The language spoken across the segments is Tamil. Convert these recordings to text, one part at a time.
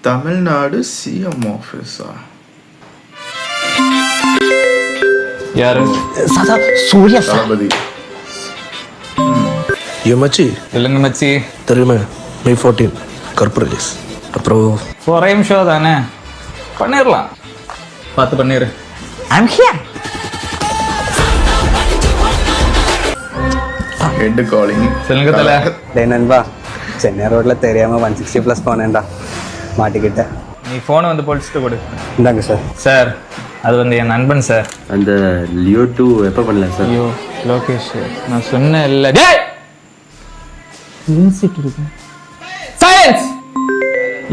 தமிழ்நாடு சிஎம் ஆஃபீஸா? யாரு? சாதா சூர்யா சார். தளபதி. மச்சி இல்லைங்க மச்சி. தெரியுமே, May 14 கருப்பு ரிலீஸ். அப்புறம் ஒரே நிமிஷம் தானே, பண்ணிடலாம். பார்த்து பண்ணிடு. I'm here. Head calling. சொல்லுங்க தல. டேய் நண்பா, சென்னை ரோட்டில் தெரியாமல் 160+ போனேன்டா, மாட்டிக்கிட்டேன். நீ ஃபோனை வந்து பொழிச்சிட்டு கொடு. இந்தாங்க சார். சார், அது வந்து என் நண்பன் சார். அந்த லியோ 2 எப்போ பண்ணலாம் சார்? ஐயோ லோகேஷ், நான் சொன்னேன் இல்லை. டேய் பேசிட்டு இருக்கேன். சைலன்ஸ்.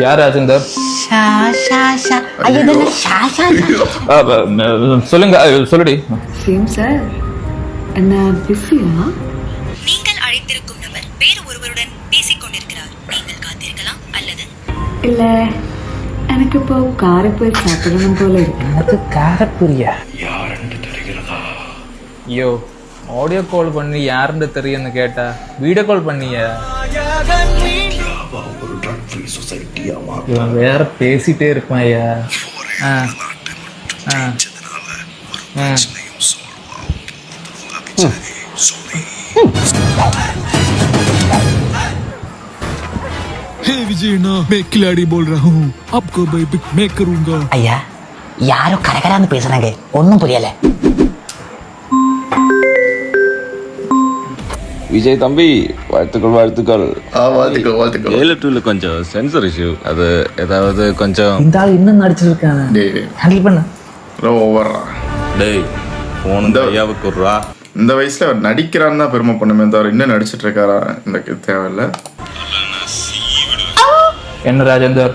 யார் ராஜேந்தர்? ஷா ஷா ஷா. ஐயோ இதெல்லாம் ஷா ஷா. சொல்லுங்க, சொல்லுடி. சேம் சார், என்ன பிஸியா? நீங்கள் அழைத்திருக்கும் நபர் வேறு ஒருவருடன் பேசிக் கொண்டிருக்கிறார். நீங்கள் காத்திருக்கலாம் அல்லது இல்ல, எனக்கு இப்போ காரை போய் சாப்பிடணும் போல இருக்கு. எனக்கு காரப்புரியா. ஐயோ, ஆடியோ கால் பண்ணி யாருன்னு தெரியும்னு கேட்டா வீடியோ கால் பண்ணிய. இவன் வேற பேசிட்டே இருப்பான் ஐயா. विजय ना, मैं खिलाड़ी बोल रहा हूँ, आपको भाई मैं करूँगा. ஐயா யாரோ கரகரான்னு பேசுறாங்க, ஒன்றும் புரியல. விஜய் தம்பி, வாழ்த்துக்கள் வாழ்த்துக்கள். வாழ்த்துக்கள் வாழ்த்துக்கள். 7-2 கொஞ்சம் சென்சர் இஷ்யூ, அது ஏதாவது கொஞ்சம். இந்த ஆள் இன்னும் நடிச்சிருக்காங்க, ஹேண்டில் பண்ண. ஓவரா டேய் போன் ஐயாவுக்கு விட்றா. இந்த வயசுல அவர் நடிக்கிறான்னு தான் பெருமை பண்ணுமே தவிர இன்னும் நடிச்சிட்டு இருக்காரா எனக்கு தேவையில்லை. என்ன ராஜேந்தர்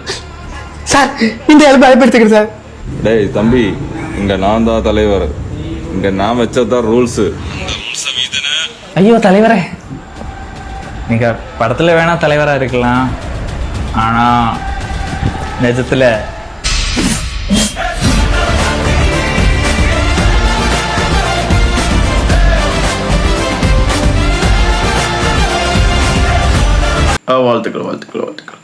சார், இந்த ஆள் பயப்படுத்துக்கிறேன் சார். டேய் தம்பி, இங்க நான் தான் தலைவர், இங்க நான் வச்சதான் ரூல்ஸ். ஐயோ தலைவரே, நீங்க படத்துல வேணா தலைவரா இருக்கலாம், ஆனா நிஜத்துல வாழ்த்துக்கள் வாழ்த்துக்கள் வாழ்த்துக்கள்.